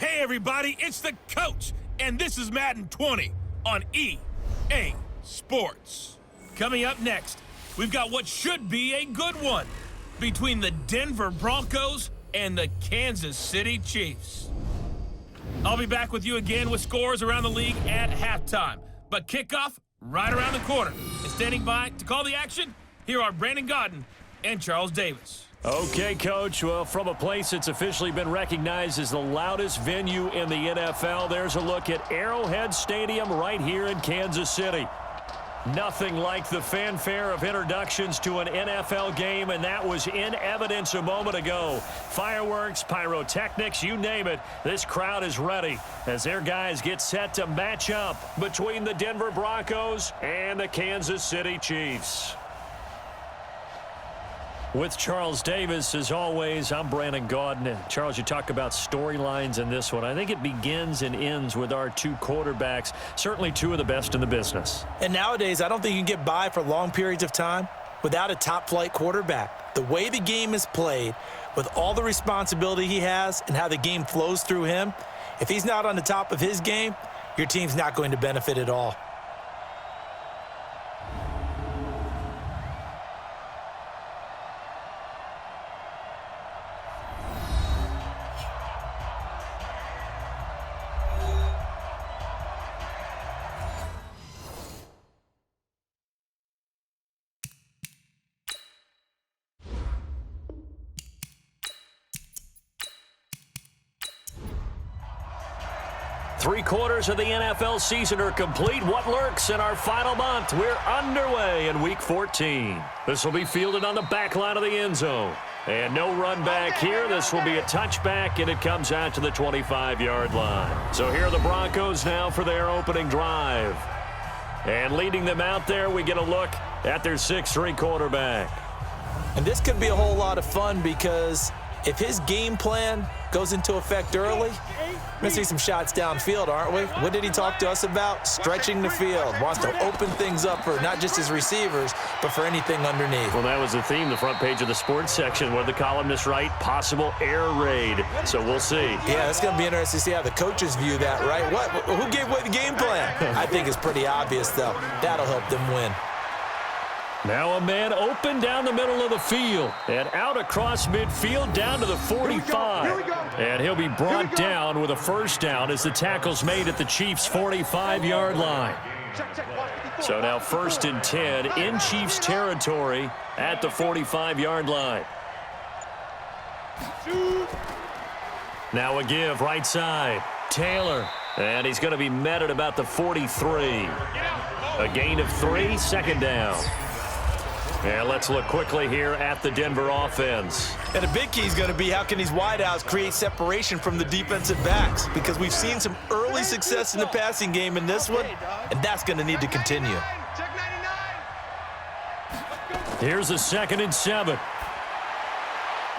Hey everybody, it's the coach, and this is Madden 20 on EA Sports. Coming up next, we've got what should be a good one between the Denver Broncos and the Kansas City Chiefs. I'll be back with you again with scores around the league at halftime, but kickoff right around the corner. And standing by to call the action, here are Brandon Godden and Charles Davis. Okay, Coach. Well, from a place that's officially been recognized as the loudest venue in the NFL, there's a look at Arrowhead Stadium right here in Kansas City. Nothing like the fanfare of introductions to an NFL game, and that was in evidence a moment ago. Fireworks, pyrotechnics, you name it. This crowd is ready as their guys get set to match up between the Denver Broncos and the Kansas City Chiefs. With Charles Davis, as always, I'm Brandon Godden. Charles, you talk about storylines in this one. I think it begins and ends with our two quarterbacks, certainly two of the best in the business. And nowadays, I don't think you can get by for long periods of time without a top-flight quarterback. The way the game is played, with all the responsibility he has and how the game flows through him, if he's not on the top of his game, your team's not going to benefit at all. Three-quarters of the NFL season are complete. What lurks in our final month? We're underway in Week 14. This will be fielded on the back line of the end zone. And no run back here. This will be a touchback, and it comes out to the 25-yard line. So here are the Broncos now for their opening drive. And leading them out there, we get a look at their 6'3" quarterback. And this could be a whole lot of fun because if his game plan goes into effect early, we're going to see some shots downfield, aren't we? What did he talk to us about? Stretching the field. Wants to open things up for not just his receivers, but for anything underneath. Well, that was the theme, the front page of the sports section, where the columnists write possible air raid. So we'll see. Yeah, it's going to be interesting to see how the coaches view that, right? Who gave away the game plan? I think it's pretty obvious, though. That'll help them win. Now a man open down the middle of the field and out across midfield down to the 45. And he'll be brought down with a first down as the tackle's made at the Chiefs' 45-yard line. So now 1st and 10 in Chiefs territory at the 45-yard line. Now a give right side. Taylor. And he's going to be met at about the 43. A gain of 3, 2nd down. And let's look quickly here at the Denver offense. And a big key is going to be how can these wideouts create separation from the defensive backs, because we've seen some early success in the passing game in this one, and that's going to need to continue. Here's a 2nd and 7.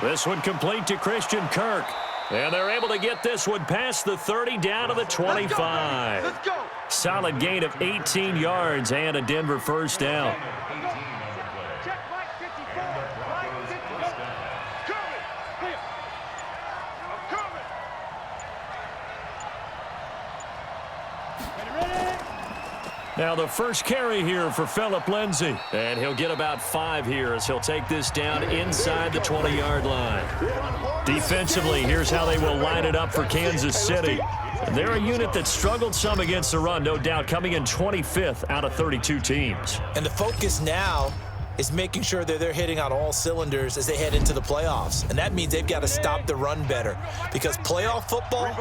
This one complete to Christian Kirk. And they're able to get this one past the 30 down to the 25. Let's go. Solid gain of 18 yards and a Denver first down. Now the first carry here for Phillip Lindsay. And he'll get about 5 here as he'll take this down inside the 20-yard line. Defensively, here's how they will line it up for Kansas City. They're a unit that struggled some against the run, no doubt, coming in 25th out of 32 teams. And the focus now is making sure that they're hitting on all cylinders as they head into the playoffs. And that means they've got to stop the run better, because playoff football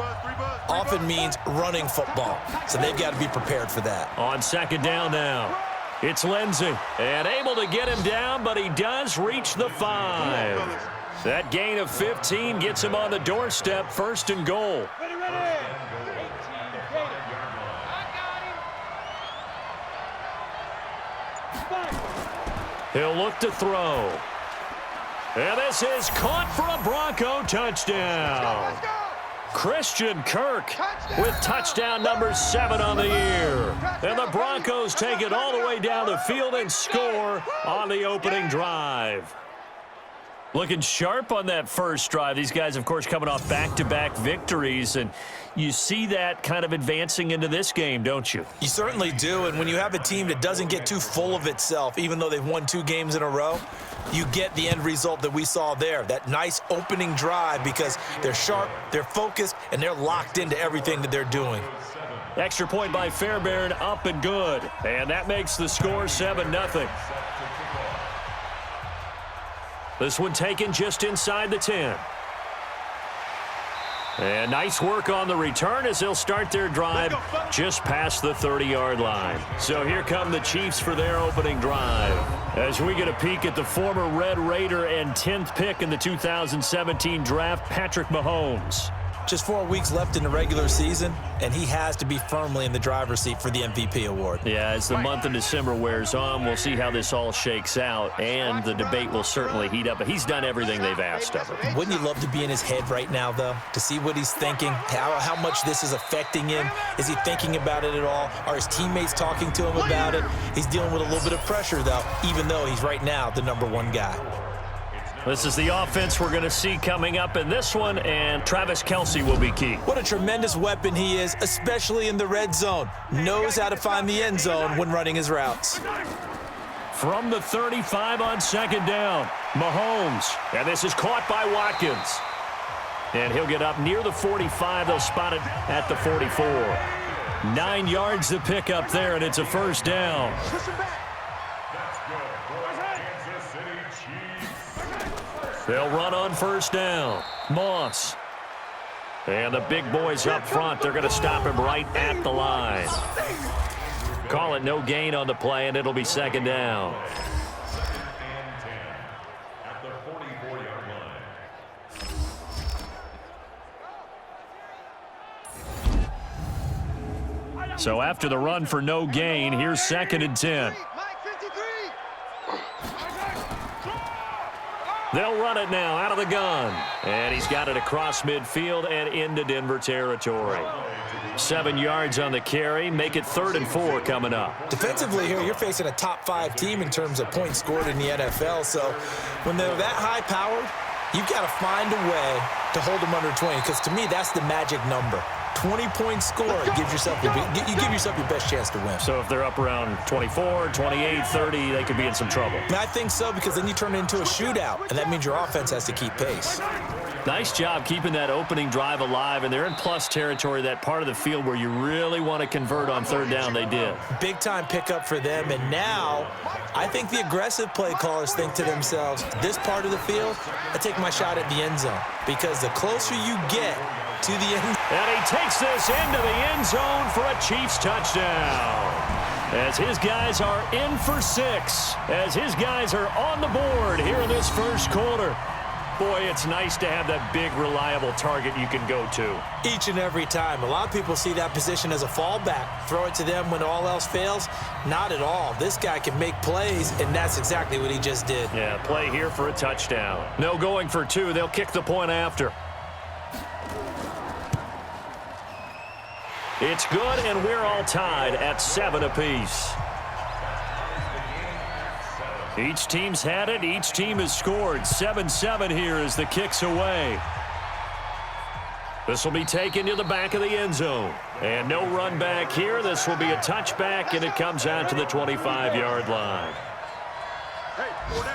often means running football. So they've got to be prepared for that. On 2nd down now, it's Lindsay. And able to get him down, but he does reach the 5. That gain of 15 gets him on the doorstep, 1st and goal. He'll look to throw. And this is caught for a Bronco touchdown. Christian Kirk with touchdown number 7 on the year. And the Broncos take it all the way down the field and score on the opening drive. Looking sharp on that first drive. These guys, of course, coming off back-to-back victories, and you see that kind of advancing into this game, don't you? You certainly do, and when you have a team that doesn't get too full of itself, even though they've won 2 games in a row, you get the end result that we saw there, that nice opening drive, because they're sharp, they're focused, and they're locked into everything that they're doing. Extra point by Fairbairn, up and good, and that makes the score 7-0. This one taken just inside the 10. And nice work on the return as they'll start their drive just past the 30-yard line. So here come the Chiefs for their opening drive. As we get a peek at the former Red Raider and 10th pick in the 2017 draft, Patrick Mahomes. Just 4 weeks left in the regular season, and he has to be firmly in the driver's seat for the MVP award. Yeah, as the month of December wears on, we'll see how this all shakes out, and the debate will certainly heat up. But he's done everything they've asked of him. Wouldn't you love to be in his head right now, though, to see what he's thinking, how much this is affecting him? Is he thinking about it at all? Are his teammates talking to him about it? He's dealing with a little bit of pressure, though, even though he's right now the #1 guy. This is the offense we're going to see coming up in this one, and Travis Kelce will be key. What a tremendous weapon he is, especially in the red zone. Knows how to find the end zone when running his routes. From the 35 on second down, Mahomes. And this is caught by Watkins. And he'll get up near the 45. They'll spot it at the 44. 9 yards to pick up there, and it's a first down. They'll run on first down. Moss. And the big boys up front, they're going to stop him right at the line. Call it no gain on the play, and it'll be second down. So after the run for no gain, here's 2nd and 10. They'll run it now out of the gun. And he's got it across midfield and into Denver territory. 7 yards on the carry. Make it 3rd and 4 coming up. Defensively here, you're facing a top 5 team in terms of points scored in the NFL. So when they're that high-powered, you've got to find a way to hold them under 20. Because to me, that's the magic number. 20-point score, you give yourself your best chance to win. So if they're up around 24, 28, 30, they could be in some trouble. And I think so, because then you turn it into a shootout, and that means your offense has to keep pace. Nice job keeping that opening drive alive, and they're in plus territory, that part of the field where you really want to convert on 3rd down. They did. Big-time pickup for them, and now I think the aggressive play callers think to themselves, this part of the field, I take my shot at the end zone, because the closer you get to the end. And he takes this into the end zone for a Chiefs touchdown. As his guys are in for 6. As his guys are on the board here in this first quarter. Boy, it's nice to have that big, reliable target you can go to. Each and every time. A lot of people see that position as a fallback. Throw it to them when all else fails. Not at all. This guy can make plays, and that's exactly what he just did. Yeah, play here for a touchdown. No going for 2. They'll kick the point after. It's good, and we're all tied at 7 apiece. Each team's had it. Each team has scored. 7-7 here as the kick's away. This will be taken to the back of the end zone. And no run back here. This will be a touchback, and it comes out to the 25-yard line. Hey, 4 down.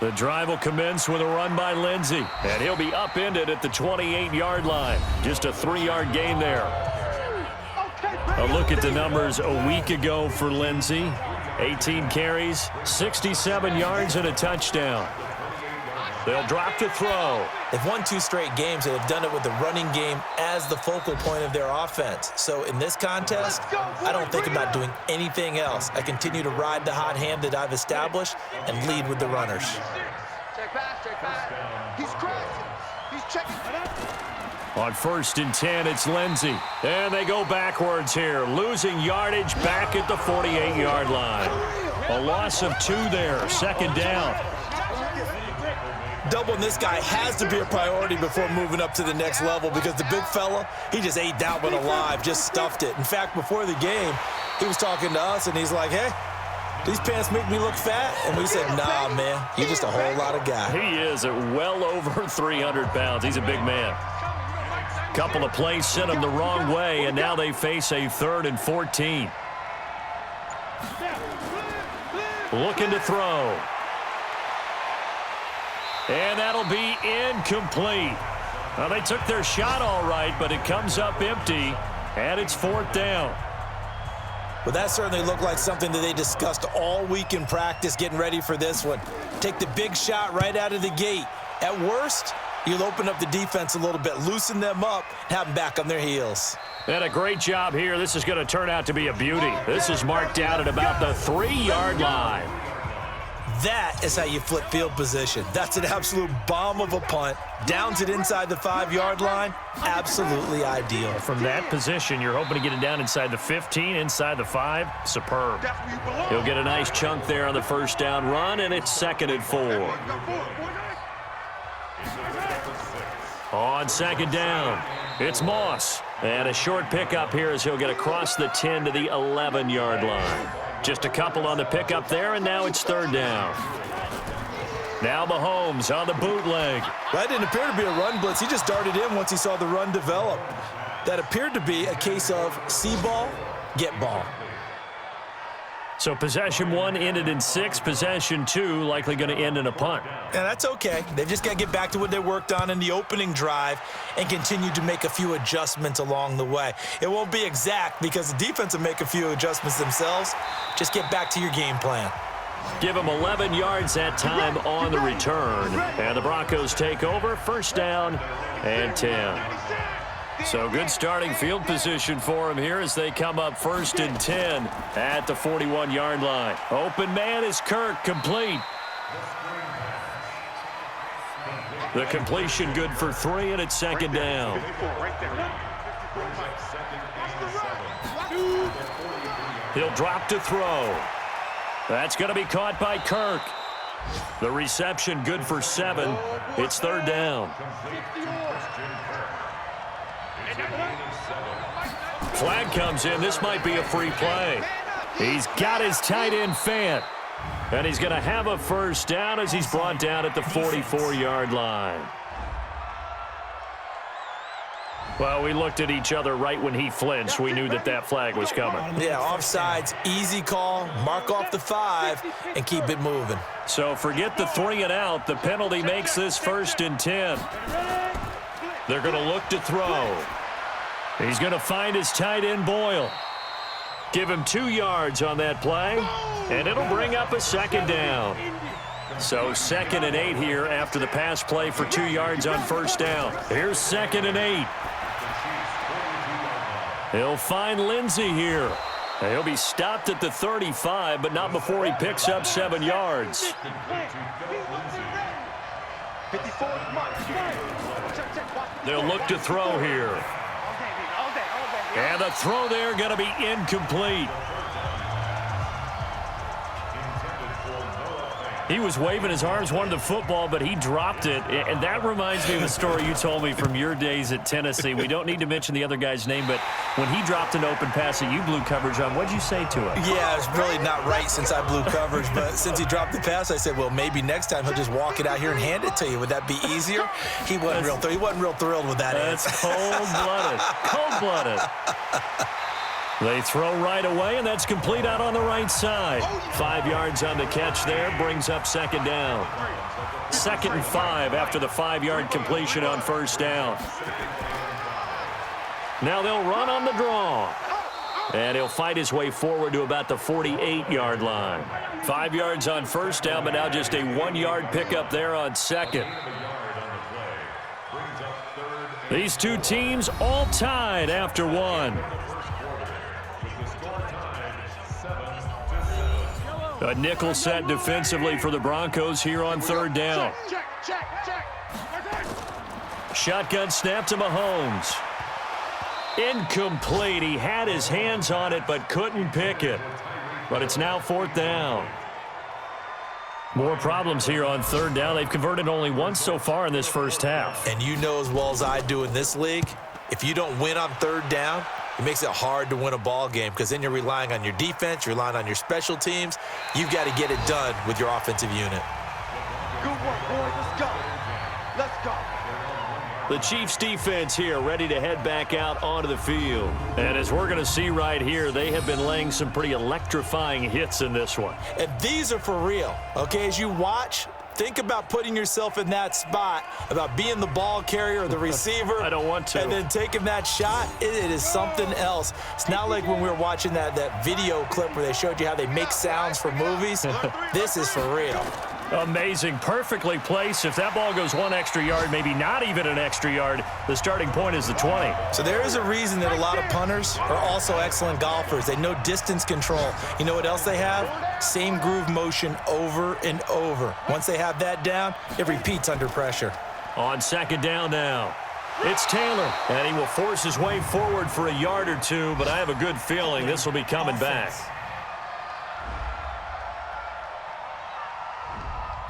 The drive will commence with a run by Lindsey, and he'll be upended at the 28-yard line. Just a 3-yard gain there. A look at the numbers a week ago for Lindsey. 18 carries, 67 yards, and a touchdown. They'll drop to throw. They've won 2 straight games, and they've done it with the running game as the focal point of their offense. So in this contest, I don't think about doing anything else. I continue to ride the hot hand that I've established and lead with the runners. Check back. He's crashing. He's checking. On 1st and 10, it's Lindsey. And they go backwards here, losing yardage back at the 48-yard line. A loss of 2 there, 2nd down. Doubling this guy has to be a priority before moving up to the next level, because the big fella, he just ate that one alive, just stuffed it. In fact, before the game, he was talking to us, and he's like, hey, These pants make me look fat. And we said, nah, man, you're just a whole lot of guy. He is at well over 300 pounds. He's a big man. Couple of plays sent him the wrong way, and now they face a 3rd and 14. Looking to throw. And that'll be incomplete. Well, they took their shot all right, but it comes up empty, and it's 4th down. Well, that certainly looked like something that they discussed all week in practice getting ready for this one. Take the big shot right out of the gate. At worst, you'll open up the defense a little bit, loosen them up, have them back on their heels. And a great job here. This is going to turn out to be a beauty. This is marked out at about the 3-yard line. That is how you flip field position. That's an absolute bomb of a punt. Downs it inside the 5-yard line. Absolutely ideal. From that position, you're hoping to get it down inside the 15, inside the 5. Superb. He'll get a nice chunk there on the first down run, and it's 2nd and 4. On 2nd down, it's Moss. And a short pickup here as he'll get across the 10 to the 11-yard line. Just a couple on the pickup there, and now it's 3rd down. Now Mahomes on the bootleg. That didn't appear to be a run blitz. He just darted in once he saw the run develop. That appeared to be a case of see ball, get ball. So possession 1 ended in 6. Possession 2 likely going to end in a punt. And that's okay. They've just got to get back to what they worked on in the opening drive and continue to make a few adjustments along the way. It won't be exact because the defense will make a few adjustments themselves. Just get back to your game plan. Give them 11 yards that time on the return. And the Broncos take over. 1st down and 10. So good starting field position for him here as they come up 1st and 10 at the 41-yard line. Open man is Kirk, complete. The completion good for 3, and it's 2nd down. He'll drop to throw. That's going to be caught by Kirk. The reception good for 7. It's 3rd down. Flag comes in. This might be a free play. He's got his tight end Fant. And he's going to have a 1st down as he's brought down at the 44-yard line. Well, we looked at each other right when he flinched. We knew that that flag was coming. Yeah, offsides, easy call, mark off the 5, and keep it moving. So forget the 3 and out. The penalty makes this 1st and 10. They're going to look to throw. He's going to find his tight end Boyle. Give him 2 yards on that play, and it'll bring up a 2nd down. So 2nd and 8 here after the pass play for 2 yards on 1st down. Here's 2nd and 8. He'll find Lindsey here. He'll be stopped at the 35, but not before he picks up 7 yards. They'll look to throw here. And the throw there going to be incomplete. He was waving his arms, wanted the football, but he dropped it. And that reminds me of a story you told me from your days at Tennessee. We don't need to mention the other guy's name, but when he dropped an open pass that you blew coverage on, what'd you say to him? Yeah, it's really not right since I blew coverage, but since he dropped the pass, I said, well, maybe next time he'll just walk it out here and hand it to you. Would that be easier? He wasn't real thrilled with that answer. That's cold-blooded. Cold-blooded. They throw right away, and that's complete out on the right side. 5 yards on the catch there, brings up 2nd down. 2nd and 5 after the 5-yard completion on 1st down. Now they'll run on the draw. And he'll fight his way forward to about the 48-yard line. 5 yards on 1st down, but now just a 1-yard pickup there on 2nd. These two teams all tied after 1. A nickel set defensively for the Broncos here on 3rd down. Shotgun snap to Mahomes. Incomplete. He had his hands on it but couldn't pick it. But it's now 4th down. More problems here on 3rd down. They've converted only once so far in this first half. And you know as well as I do in this league, if you don't win on 3rd down, It makes it hard to win a ball game because then you're relying on your defense, you're relying on your special teams. You've got to get it done with your offensive unit. Good work, boys. Let's go. Let's go. The Chiefs defense here ready to head back out onto the field. And as we're going to see right here, they have been laying some pretty electrifying hits in this one. And these are for real, okay? As you watch, think about putting yourself in that spot, about being the ball carrier or the receiver. I don't want to. And then taking that shot, it is something else. It's not like when we were watching that video clip where they showed you how they make sounds for movies. This is for real. Amazing, perfectly placed. If that ball goes 1 extra yard, maybe not even an extra yard, the starting point is the 20. So there is a reason that a lot of punters are also excellent golfers. They know distance control. You know what else they have? Same groove motion over and over. Once they have that down, it repeats under pressure. On second down now, it's Taylor, and he will force his way forward for a yard or two, but I have a good feeling this will be coming back.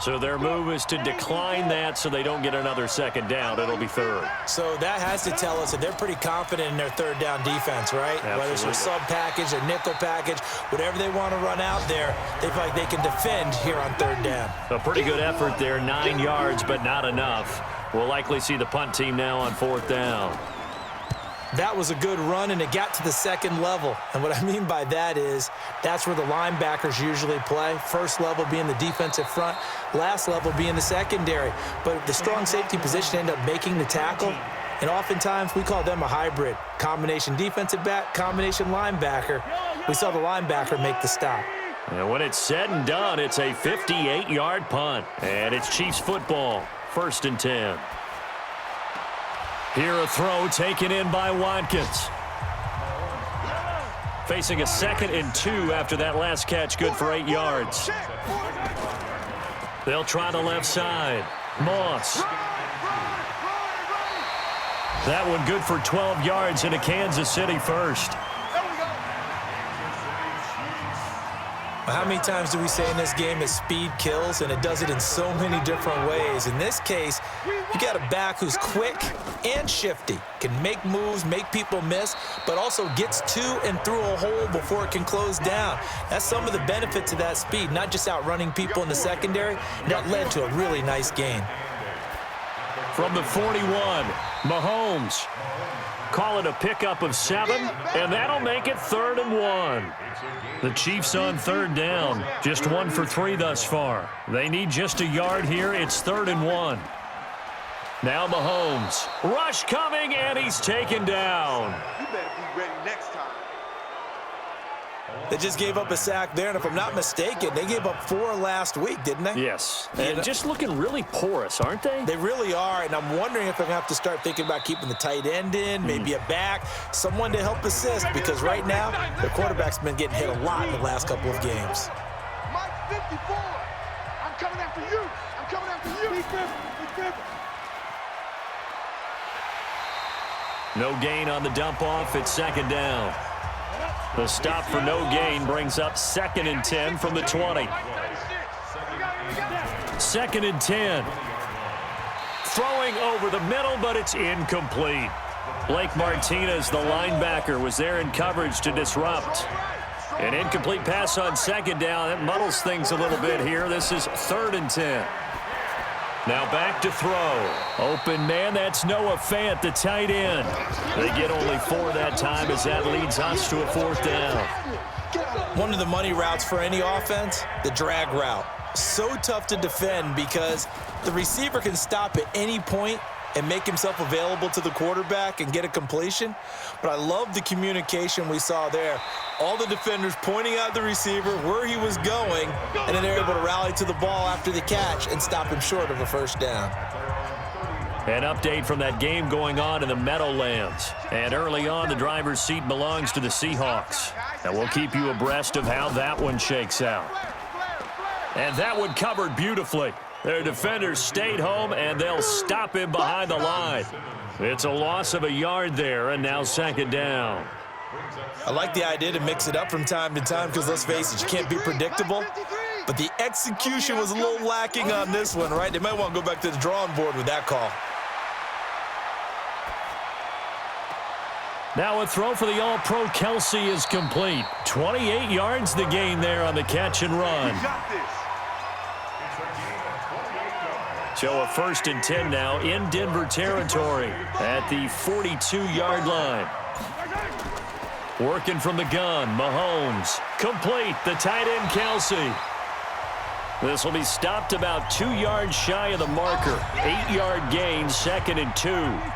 So their move is to decline that so they don't get another second down. It'll be third. So that has to tell us that they're pretty confident in their third down defense, right? Absolutely. Whether it's a sub package, a nickel package, whatever they want to run out there, they feel like they can defend here on third down. A pretty good effort there, 9 yards, but not enough. We'll likely see the punt team now on fourth down. That was a good run, and it got to the second level. And what I mean by that is that's where the linebackers usually play. First level being the defensive front, last level being the secondary. But the strong safety position ended up making the tackle, and oftentimes we call them a hybrid. Combination defensive back, combination linebacker. We saw the linebacker make the stop. And when it's said and done, it's a 58-yard punt. And it's Chiefs football, 1st and 10. Here a throw taken in by Watkins. Facing a 2nd and 2 after that last catch, good for 8 yards. They'll try the left side. Moss. That one good for 12 yards into Kansas City first. How many times do we say in this game that speed kills, and it does it in so many different ways? In this case, you got a back who's quick and shifty, can make moves, make people miss, but also gets to and through a hole before it can close down. That's some of the benefits of that speed, not just outrunning people in the secondary. That led to a really nice gain. From the 41, Mahomes. Call it a pickup of 7, and that'll make it 3rd and 1. The Chiefs on third down, just 1 for 3 thus far. They need just a yard here. It's 3rd and 1. Now Mahomes. Rush coming, and he's taken down. You better be ready next time. They just gave up a sack there, and if I'm not mistaken, they gave up 4 last week, didn't they? Yes, and just looking really porous, aren't they? They really are, and I'm wondering if they're going to have to start thinking about keeping the tight end in, maybe a back, someone to help assist, because right now, the quarterback's been getting hit a lot in the last couple of games. Mike 54. I'm coming after you. I'm coming after you. No gain on the dump off. It's 2nd down. The stop for no gain brings up 2nd and 10 from the 20. 2nd and 10. Throwing over the middle, but it's incomplete. Blake Martinez, the linebacker, was there in coverage to disrupt. An incomplete pass on 2nd down. That muddles things a little bit here. This is 3rd and 10. Now back to throw. Open man, that's Noah Fant, the tight end. They get only 4 that time as that leads us to a 4th down. One of the money routes for any offense, the drag route. So tough to defend because the receiver can stop at any point and make himself available to the quarterback and get a completion. But I love the communication we saw there. All the defenders pointing out the receiver, where he was going, and then they're able to rally to the ball after the catch and stop him short of a 1st down. An update from that game going on in the Meadowlands. And early on, the driver's seat belongs to the Seahawks. And we'll keep you abreast of how that one shakes out. And that one covered beautifully. Their defenders stayed home, and they'll stop him behind the line. It's a loss of a yard there, and now 2nd down. I like the idea to mix it up from time to time because, let's face it, you can't be predictable. But the execution was a little lacking on this one, right? They might want to go back to the drawing board with that call. Now a throw for the All-Pro Kelsey is complete. 28 yards the gain there on the catch and run. So a 1st and 10 now in Denver territory at the 42-yard line. Working from the gun, Mahomes. Complete, the tight end Kelsey. This will be stopped about 2 yards shy of the marker. 8-yard gain, 2nd and 2.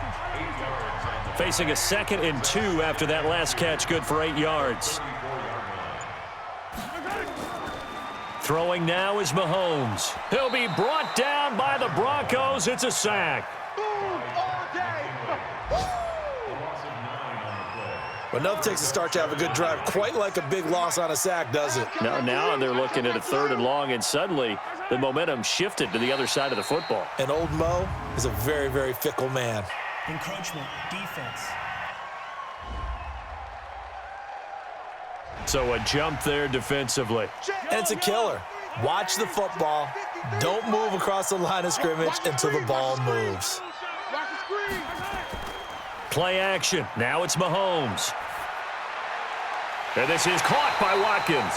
Facing a 2nd and 2 after that last catch, good for 8 yards. Throwing now is Mahomes. He'll be brought down by the Broncos. It's a sack. But enough takes a start to have a good drive. Quite like a big loss on a sack, does it? Now they're looking at a 3rd and long, and suddenly the momentum shifted to the other side of the football. And old Mo is a very, very fickle man. Encroachment, defense. So a jump there defensively. And it's a killer. Watch the football. Don't move across the line of scrimmage until the ball moves. Play action. Now it's Mahomes. And this is caught by Watkins.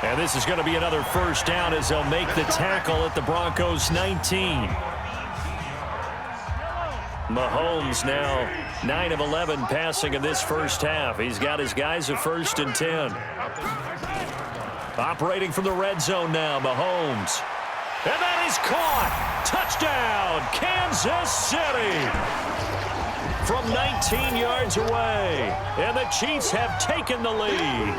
And this is going to be another 1st down as they'll make the tackle at the Broncos 19. Mahomes now 9 of 11 passing in this 1st half. He's got his guys a 1st and 10. Operating from the red zone now, Mahomes. And that is caught. Touchdown, Kansas City. From 19 yards away. And the Chiefs have taken the lead.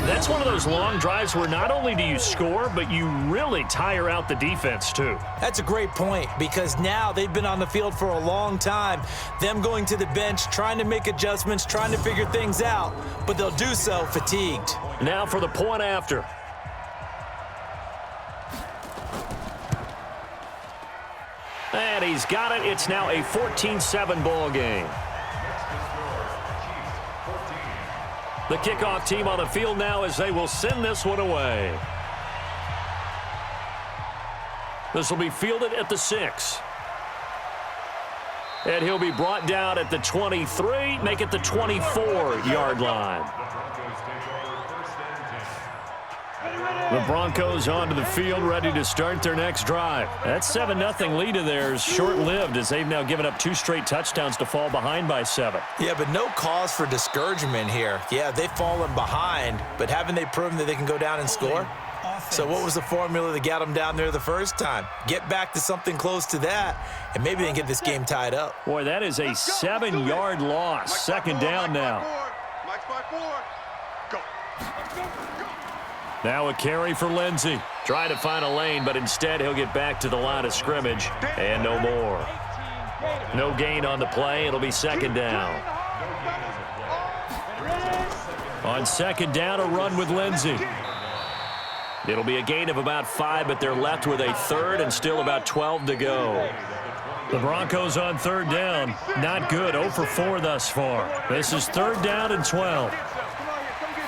That's one of those long drives where not only do you score, but you really tire out the defense, too. That's a great point, because now they've been on the field for a long time. Them going to the bench, trying to make adjustments, trying to figure things out, but they'll do so fatigued. Now for the point after. And he's got it. It's now a 14-7 ball game. The kickoff team on the field now as they will send this one away. This will be fielded at the 6. And he'll be brought down at the 23, make it the 24-yard line. The Broncos onto the field, ready to start their next drive. That 7-0 lead of theirs short-lived as they've now given up 2 straight touchdowns to fall behind by 7. Yeah, but no cause for discouragement here. Yeah, they've fallen behind, but haven't they proven that they can go down and score? So what was the formula that got them down there the first time? Get back to something close to that, and maybe they can get this game tied up. Boy, that is a 7-yard loss. 2nd down now. Now a carry for Lindsey. Try to find a lane, but instead he'll get back to the line of scrimmage. And no more. No gain on the play. It'll be 2nd down. On 2nd down, a run with Lindsey. It'll be a gain of about 5, but they're left with a 3rd and still about 12 to go. The Broncos on 3rd down. Not good. 0 for 4 thus far. This is 3rd down and 12.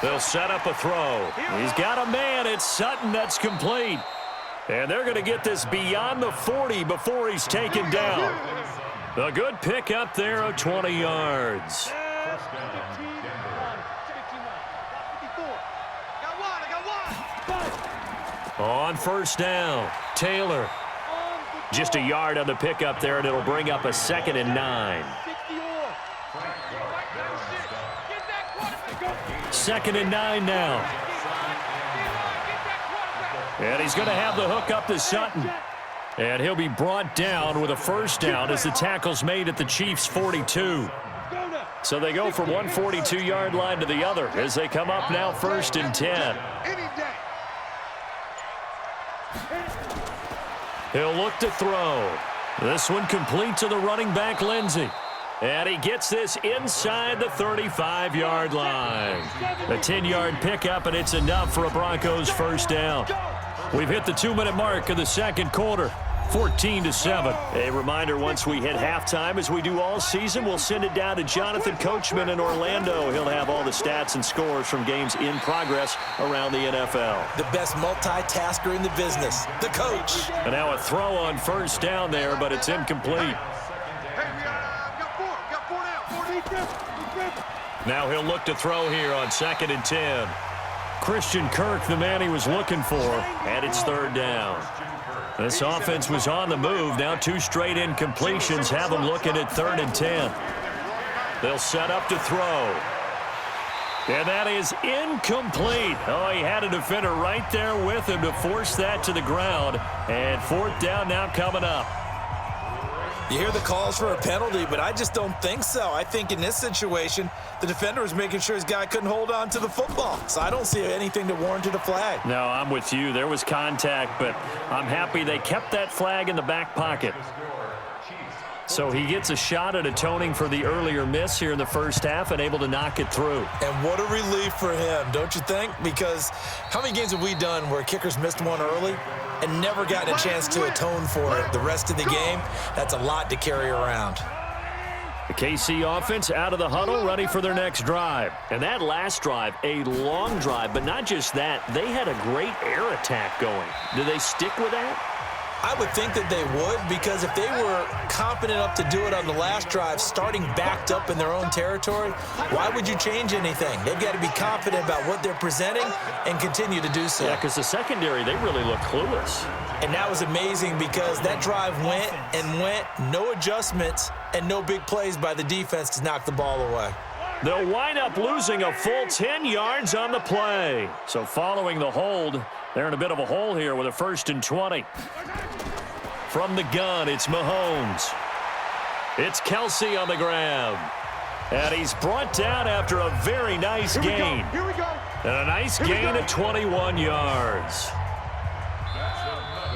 They'll set up a throw. He's got a man. It's Sutton. That's complete. And they're going to get this beyond the 40 before he's taken down. A good pick up there of 20 yards. On 1st down, Taylor. Just a yard on the pickup there, and it'll bring up a 2nd and 9. 2nd and 9 now. And he's going to have the hook up to Sutton. And he'll be brought down with a 1st down as the tackle's made at the Chiefs' 42. So they go from one 42-yard line to the other as they come up now 1st and 10. He'll look to throw. This one complete to the running back, Lindsey. And he gets this inside the 35-yard line. A 10-yard pickup, and it's enough for a Broncos 1st down. We've hit the 2-minute mark of the 2nd quarter, 14-7. A reminder, once we hit halftime, as we do all season, we'll send it down to Jonathan Coachman in Orlando. He'll have all the stats and scores from games in progress around the NFL. The best multitasker in the business, the coach. And now a throw on 1st down there, but it's incomplete. Now he'll look to throw here on 2nd and 10. Christian Kirk, the man he was looking for, and it's 3rd down. This offense was on the move. Now 2 straight incompletions have them looking at 3rd and 10. They'll set up to throw. And that is incomplete. Oh, he had a defender right there with him to force that to the ground. And 4th down now coming up. You hear the calls for a penalty, but I just don't think so. I think in this situation, the defender was making sure his guy couldn't hold on to the football. So I don't see anything to warrant a flag. No, I'm with you. There was contact, but I'm happy they kept that flag in the back pocket. So he gets a shot at atoning for the earlier miss here in the first half and able to knock it through. And what a relief for him, don't you think? Because how many games have we done where kickers missed one early and never gotten a chance to atone for it the rest of the game? That's a lot to carry around. The KC offense out of the huddle, ready for their next drive. And that last drive, a long drive, but not just that. They had a great air attack going. Do they stick with that? I would think that they would, because if they were confident enough to do it on the last drive, starting backed up in their own territory, why would you change anything? They've got to be confident about what they're presenting and continue to do so. Yeah, because the secondary, they really look clueless. And that was amazing because that drive went and went, no adjustments and no big plays by the defense to knock the ball away. They'll wind up losing a full 10 yards on the play. So following the hold, they're in a bit of a hole here with a 1st and 20. From the gun, it's Mahomes. It's Kelsey on the grab. And he's brought down after a very nice gain. Here we go. And a nice gain of 21 yards.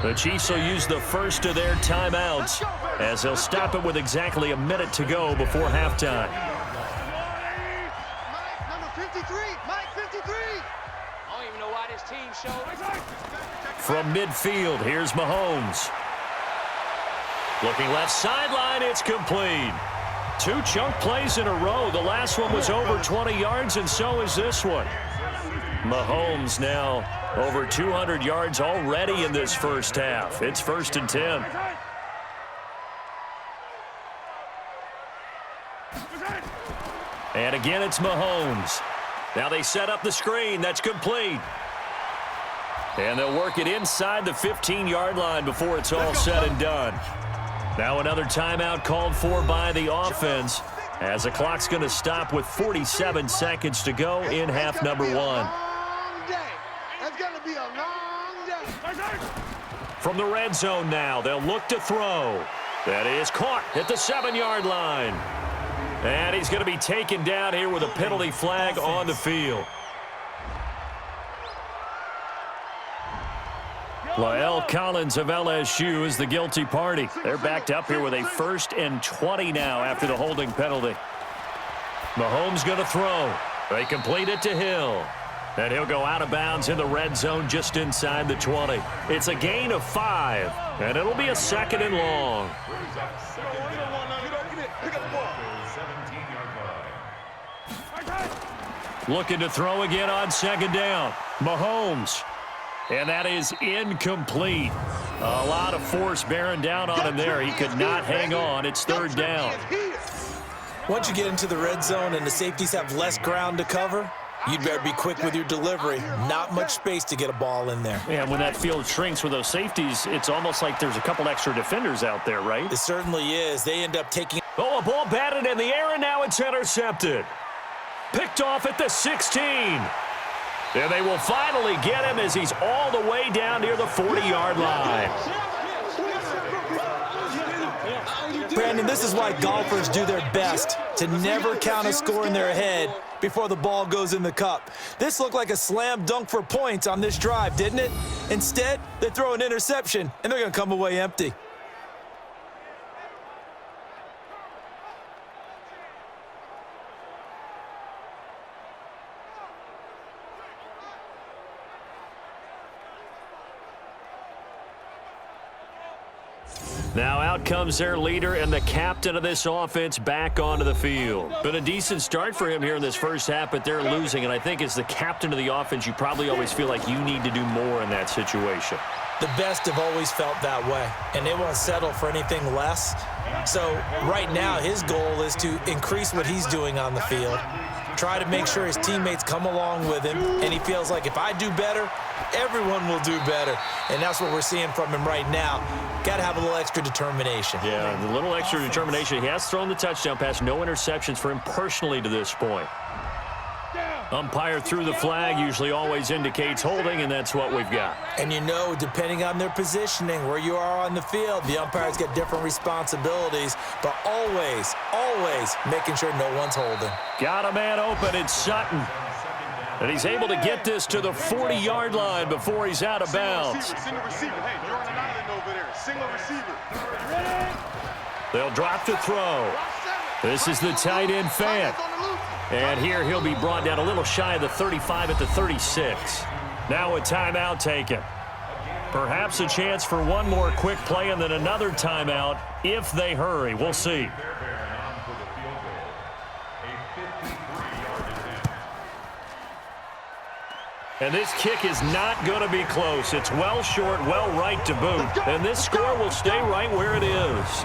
The Chiefs will use the first of their timeouts as they'll stop it with exactly a minute to go before halftime. Mike, number 53. Mike, 53. I don't even know why this team showed. From midfield, here's Mahomes. Looking left sideline, it's complete. 2 chunk plays in a row. The last one was over 20 yards, and so is this one. Mahomes now over 200 yards already in this first half. It's 1st and 10. And again, it's Mahomes. Now they set up the screen. That's complete. And they'll work it inside the 15-yard line before it's all said and done. Now another timeout called for by the offense as the clock's going to stop with 47 seconds to go in half number 1. That's going to be a long day. From the red zone now, they'll look to throw. That is caught at the 7-yard line. And he's going to be taken down here with a penalty flag on the field. Lael Collins of LSU is the guilty party. They're backed up here with a 1st and 20 now after the holding penalty. Mahomes going to throw. They complete it to Hill. And he'll go out of bounds in the red zone just inside the 20. It's a gain of 5, and it'll be a 2nd and long. Looking to throw again on 2nd down. Mahomes. And that is incomplete. A lot of force bearing down on him there. He could not hang on. It's 3rd down. Once you get into the red zone and the safeties have less ground to cover, you'd better be quick with your delivery. Not much space to get a ball in there. And when that field shrinks with those safeties, it's almost like there's a couple extra defenders out there, right? It certainly is. They end up taking... Oh, a ball batted in the air, and now it's intercepted. Picked off at the 16. And they will finally get him as he's all the way down near the 40-yard line. Brandon, this is why golfers do their best to never count a score in their head before the ball goes in the cup. This looked like a slam dunk for points on this drive, didn't it? Instead, they throw an interception, and they're going to come away empty. Now out comes their leader and the captain of this offense back onto the field. Been a decent start for him here in this first half, but they're losing. And I think as the captain of the offense, you probably always feel like you need to do more in that situation. The best have always felt that way, and they won't settle for anything less. So right now his goal is to increase what he's doing on the field try to make sure his teammates come along with him, and he feels like if I do better, everyone will do better. And that's what we're seeing from him right now. Got to have a little extra determination. Yeah, a little extra determination. He has thrown the touchdown pass. No interceptions for him personally to this point. Umpire threw the flag, usually always indicates holding, and that's what we've got. And you know, depending on their positioning, where you are on the field, the umpires get different responsibilities, but always, always making sure no one's holding. Got a man open, it's Sutton. And he's able to get this to the 40-yard line before he's out of bounds. Single receiver. Hey, you're on an island over there. Single receiver. They'll drop to throw. This is the tight end, Fant. And here he'll be brought down a little shy of the 35 at the 36. Now a timeout taken. Perhaps a chance for one more quick play and then another timeout if they hurry. We'll see. And this kick is not going to be close. It's well short, well right to boot. And this score will stay right where it is.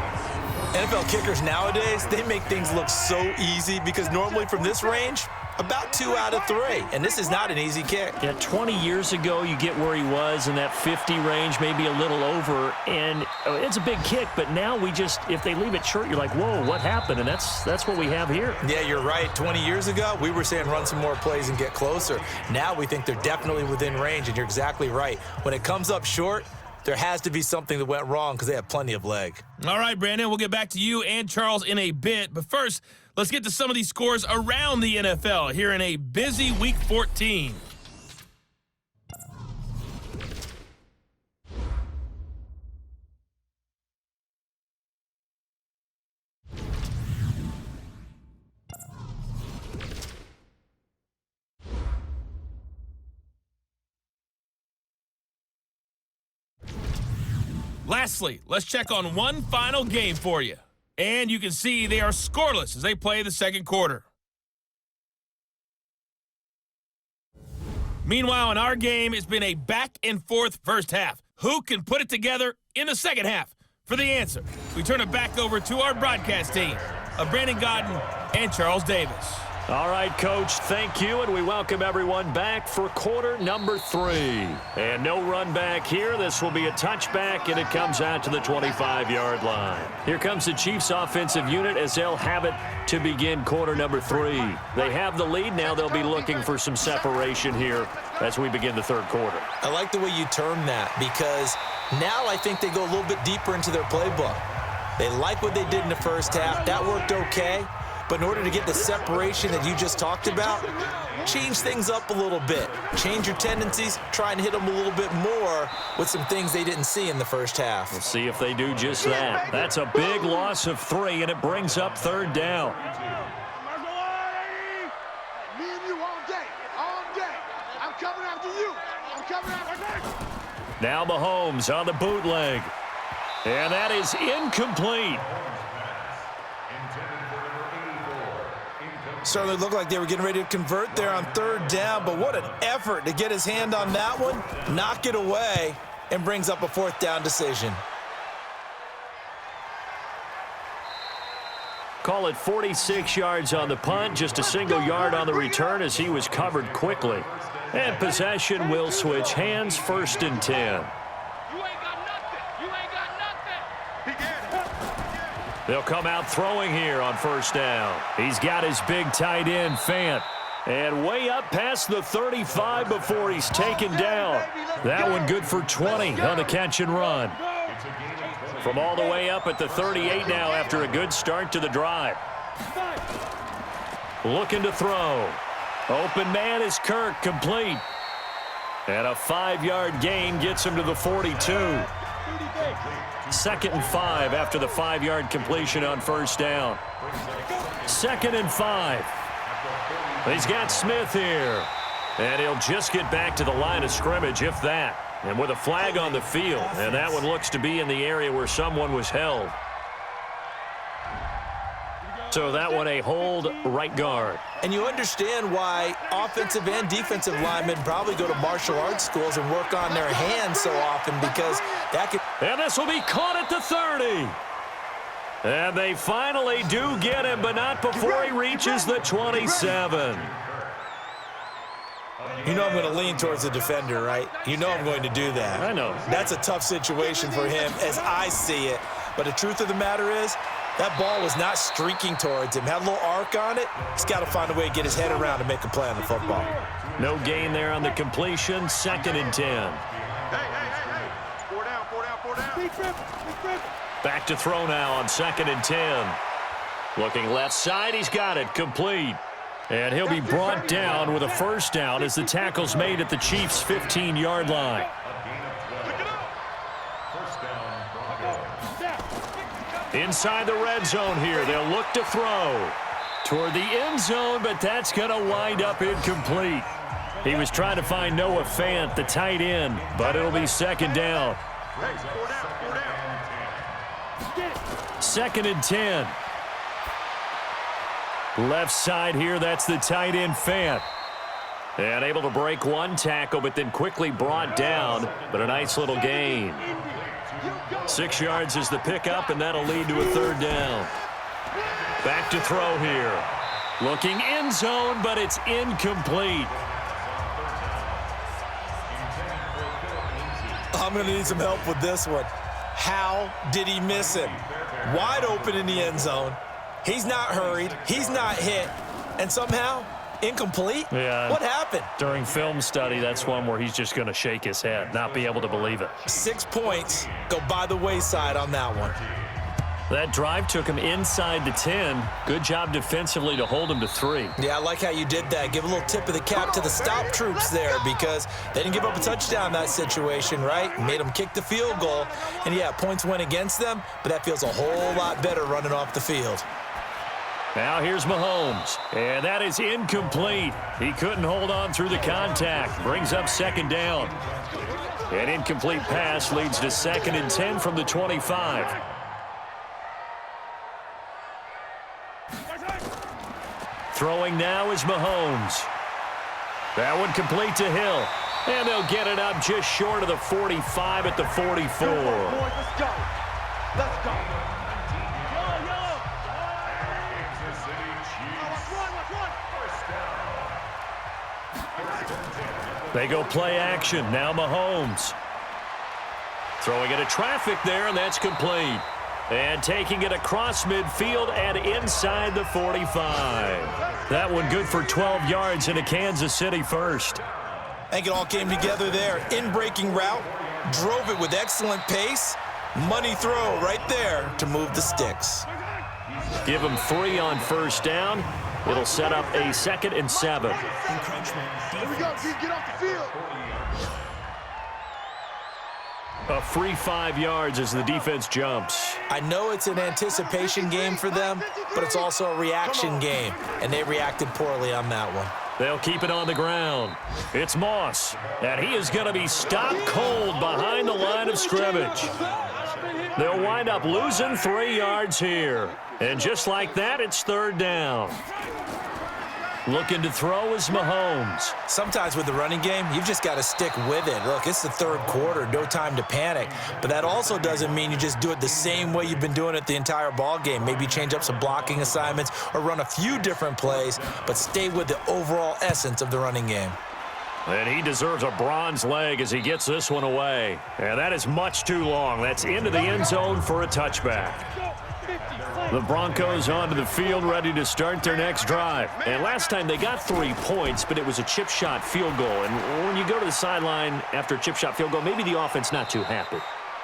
NFL kickers nowadays, they make things look so easy because normally from this range, about 2 out of 3. And this is not an easy kick. Yeah, 20 years ago, you get where he was in that 50 range, maybe a little over. And it's a big kick, but now we just, if they leave it short, you're like, whoa, what happened? And that's what we have here. Yeah, you're right. 20 years ago, we were saying run some more plays and get closer. Now we think they're definitely within range, and you're exactly right. When it comes up short, there has to be something that went wrong because they have plenty of leg. All right, Brandon, we'll get back to you and Charles in a bit. But first, let's get to some of these scores around the NFL here in a busy Week 14. Lastly, let's check on one final game for you. And you can see they are scoreless as they play the second quarter. Meanwhile, in our game, it's been a back-and-forth first half. Who can put it together in the second half? For the answer, we turn it back over to our broadcast team of Brandon Godden and Charles Davis. All right, Coach, thank you, and we welcome everyone back for quarter number 3. And no run back here. This will be a touchback, and it comes out to the 25-yard line. Here comes the Chiefs' offensive unit as they'll have it to begin quarter number 3. They have the lead. Now they'll be looking for some separation here as we begin the third quarter. I like the way you term that because now I think they go a little bit deeper into their playbook. They like what they did in the first half. That worked okay. But in order to get the separation that you just talked about, change things up a little bit. Change your tendencies, try and hit them a little bit more with some things they didn't see in the first half. We'll see if they do just that. That's a big loss of 3, and it brings up third down. Me and you all day. I'm coming after you. Now Mahomes on the bootleg. And that is incomplete. Certainly looked like they were getting ready to convert there on third down, but what an effort to get his hand on that one, knock it away, and brings up a fourth down decision. Call it 46 yards on the punt, just a single yard on the return as he was covered quickly. And possession will switch hands, 1st and 10. They'll come out throwing here on first down. He's got his big tight end, Fant. And way up past the 35 before he's taken down. That one good for 20 on the catch and run. From all the way up at the 38 now after a good start to the drive. Looking to throw. Open man is Kirk, complete. And a 5-yard gain gets him to the 42. 2nd and 5 after the 5-yard completion on first down. 2nd and 5. He's got Smith here. And he'll just get back to the line of scrimmage, if that. And with a flag on the field. And that one looks to be in the area where someone was held. So that one a hold, right guard. And you understand why offensive and defensive linemen probably go to martial arts schools and work on their hands so often, because that could... And this will be caught at the 30. And they finally do get him, but not before he reaches the 27. You know I'm going to lean towards the defender, right? You know I'm going to do that. I know. That's a tough situation for him as I see it. But the truth of the matter is, that ball was not streaking towards him. Had a little arc on it. He's got to find a way to get his head around and make a play on the football. No gain there on the completion. 2nd and 10. Hey. 4 down. Back to throw now on 2nd and 10. Looking left side. He's got it. Complete. And he'll be brought down with a first down as the tackle's made at the Chiefs' 15-yard line. Inside the red zone here. They'll look to throw toward the end zone, but that's going to wind up incomplete. He was trying to find Noah Fant, the tight end, but it'll be 2nd down. 2nd and 10. Left side here, that's the tight end Fant. And able to break one tackle, but then quickly brought down, but a nice little gain. 6 yards is the pickup, and that'll lead to a 3rd down. Back to throw here. Looking end zone, but it's incomplete. I'm going to need some help with this one. How did he miss him? Wide open in the end zone. He's not hurried. He's not hit. And somehow, incomplete? Yeah. What happened? During film study, that's one where he's just going to shake his head, not be able to believe it. 6 points go by the wayside on that one. That drive took him inside the 10. Good job defensively to hold him to 3. Yeah, I like how you did that. Give a little tip of the cap to the stop troops there because they didn't give up a touchdown in that situation, right? Made them kick the field goal. And, yeah, points went against them, but that feels a whole lot better running off the field. Now here's Mahomes, and that is incomplete. He couldn't hold on through the contact. Brings up 2nd down. An incomplete pass leads to 2nd and 10 from the 25. Throwing now is Mahomes. That one complete to Hill. And they'll get it up just short of the 45 at the 44. Let's go. They go play action. Now Mahomes. Throwing into traffic there, and that's complete. And taking it across midfield and inside the 45. That one good for 12 yards in a Kansas City first. I think it all came together there. In-breaking route, drove it with excellent pace. Money throw right there to move the sticks. Give him 3 on first down. It'll set up a 2nd and 7. Encroachment defense. Get off the field. A free 5 yards as the defense jumps. I know it's an anticipation game for them, but it's also a reaction game, and they reacted poorly on that one. They'll keep it on the ground. It's Moss, and he is going to be stopped cold behind the line of scrimmage. They'll wind up losing 3 yards here. And just like that, it's 3rd down. Looking to throw is Mahomes. Sometimes with the running game, you've just got to stick with it. Look, it's the 3rd quarter, no time to panic. But that also doesn't mean you just do it the same way you've been doing it the entire ball game. Maybe change up some blocking assignments or run a few different plays, but stay with the overall essence of the running game. And he deserves a bronze leg as he gets this one away. And that is much too long. That's into the end zone for a touchback. The Broncos onto the field ready to start their next drive. And last time they got 3 points, but it was a chip shot field goal. And when you go to the sideline after a chip shot field goal, maybe the offense not too happy.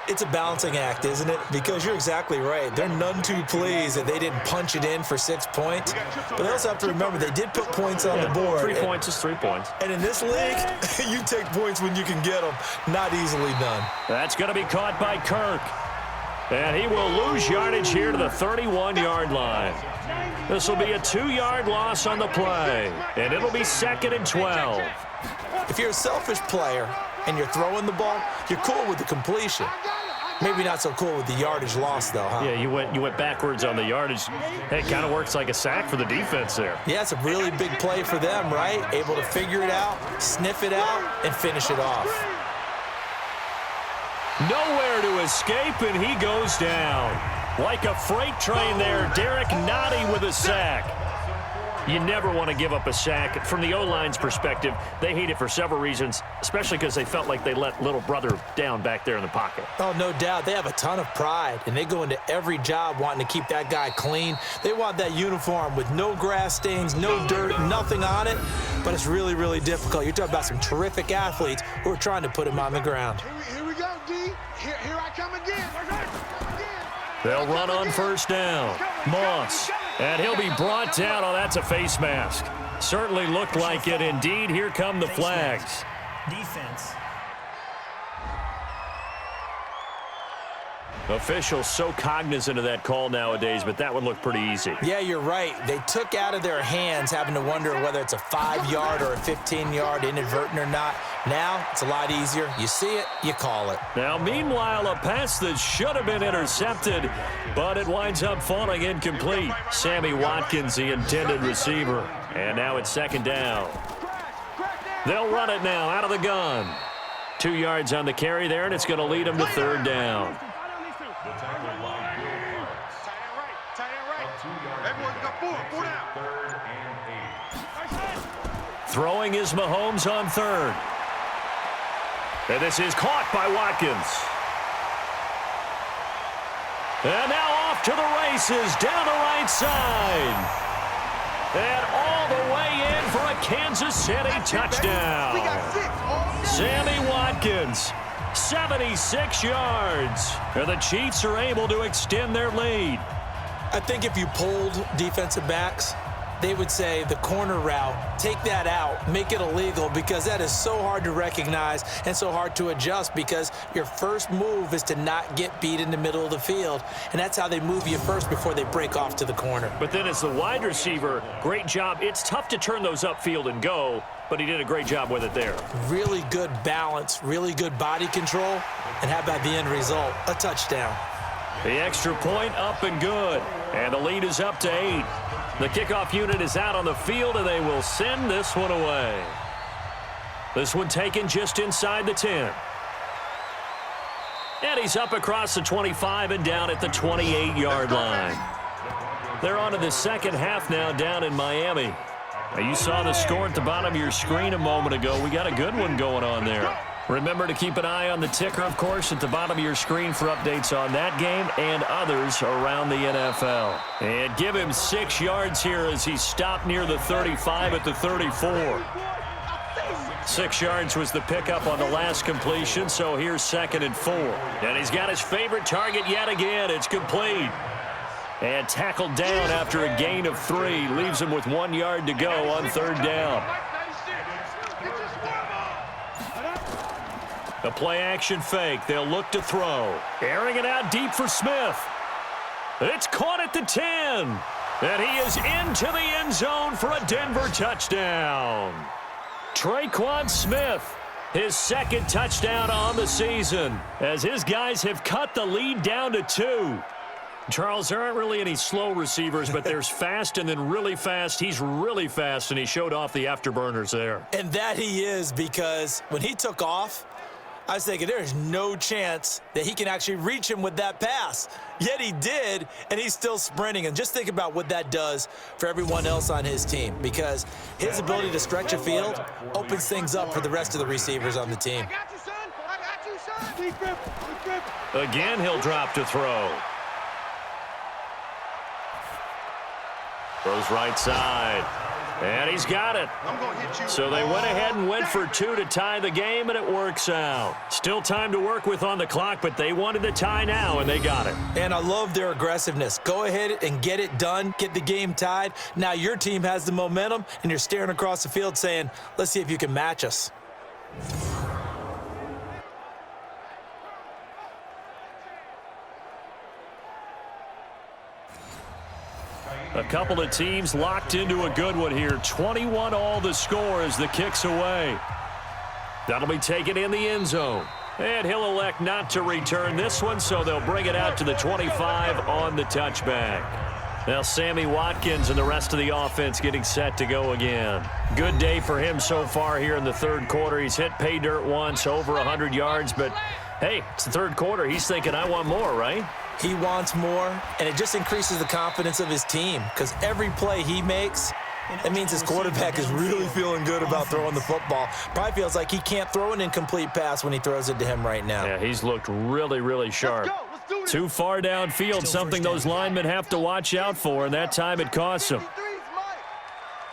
It's a balancing act, isn't it? Because you're exactly right. They're none too pleased that they didn't punch it in for 6 points. But they also have to remember they did put points on the board. 3 points is 3 points. And in this league, you take points when you can get them. Not easily done. That's going to be caught by Kirk. And he will lose yardage here to the 31-yard line. This will be a 2-yard loss on the play. And it'll be 2nd and 12. If you're a selfish player and you're throwing the ball, you're cool with the completion. Maybe not so cool with the yardage loss, though, huh? Yeah, you went backwards on the yardage. It kind of works like a sack for the defense there. Yeah, it's a really big play for them, right? Able to figure it out, sniff it out, and finish it off. Nowhere to escape, and he goes down. Like a freight train there, Derek Nottie with a sack. You never want to give up a sack. From the O-line's perspective, they hate it for several reasons, especially because they felt like they let little brother down back there in the pocket. Oh, no doubt. They have a ton of pride, and they go into every job wanting to keep that guy clean. They want that uniform with no grass stains, no dirt, nothing on it, but it's really, really difficult. You're talking about some terrific athletes who are trying to put him on the ground. Here we go, D. Here I come again. They'll run on first down. Moss. And he'll be brought down. Oh, that's a face mask. Certainly looked like it. Indeed, here come the flags. Defense. Officials so cognizant of that call nowadays, but that would look pretty easy. Yeah, you're right. They took out of their hands having to wonder whether it's a 5-yard or a 15-yard inadvertent or not. Now, it's a lot easier. You see it, you call it. Now, meanwhile, a pass that should have been intercepted, but it winds up falling incomplete. Sammy Watkins, the intended receiver. And now it's second down. They'll run it now out of the gun. 2 yards on the carry there, and it's going to lead them to third down. Throwing is Mahomes on third. And this is caught by Watkins. And now off to the races down the right side. And all the way in for a Kansas City touchdown. Sammy Watkins, 76 yards. And the Chiefs are able to extend their lead. I think if you polled defensive backs, they would say the corner route, take that out, make it illegal, because that is so hard to recognize and so hard to adjust, because your first move is to not get beat in the middle of the field, and that's how they move you first before they break off to the corner. But then as the wide receiver, great job. It's tough to turn those upfield and go, but he did a great job with it there. Really good balance, really good body control, and how about the end result? A touchdown. The extra point up and good, and the lead is up to 8. The kickoff unit is out on the field, and they will send this one away. This one taken just inside the 10. And he's up across the 25 and down at the 28-yard line. They're on to the second half now down in Miami. Now, you saw the score at the bottom of your screen a moment ago. We got a good one going on there. Remember to keep an eye on the ticker, of course, at the bottom of your screen for updates on that game and others around the NFL. And give him 6 yards here as he stopped near the 35 at the 34. 6 yards was the pickup on the last completion, so here's 2nd and 4. And he's got his favorite target yet again. It's complete. And tackled down after a gain of 3. Leaves him with 1 yard to go on third down. A play-action fake. They'll look to throw. Airing it out deep for Smith. It's caught at the 10. And he is into the end zone for a Denver touchdown. Traquan Smith, his 2nd touchdown on the season, as his guys have cut the lead down to 2. Charles, there aren't really any slow receivers, but there's fast and then really fast. He's really fast, and he showed off the afterburners there. And that he is, because when he took off, I was thinking there's no chance that he can actually reach him with that pass. Yet he did, and he's still sprinting. And just think about what that does for everyone else on his team, because his ability to stretch a field opens things up for the rest of the receivers on the team. Again, he'll drop to throw. Throws right side. And he's got it. So they went ahead and went for 2 to tie the game, and it works out. Still time to work with on the clock, but they wanted the tie now, and they got it. And I love their aggressiveness. Go ahead and get it done. Get the game tied. Now your team has the momentum, and you're staring across the field saying, let's see if you can match us. A couple of teams locked into a good one here. 21 all the score as the kick's away. That'll be taken in the end zone. And he'll elect not to return this one, so they'll bring it out to the 25 on the touchback. Now Sammy Watkins and the rest of the offense getting set to go again. Good day for him so far here in the third quarter. He's hit pay dirt once, over 100 yards, but hey, it's the third quarter. He's thinking, I want more, right? He wants more, and it just increases the confidence of his team because every play he makes, it means his quarterback is really feeling good about throwing the football. Probably feels like he can't throw an incomplete pass when he throws it to him right now. Yeah, he's looked really, really sharp. Too far downfield, something those linemen have to watch out for, and that time it costs him.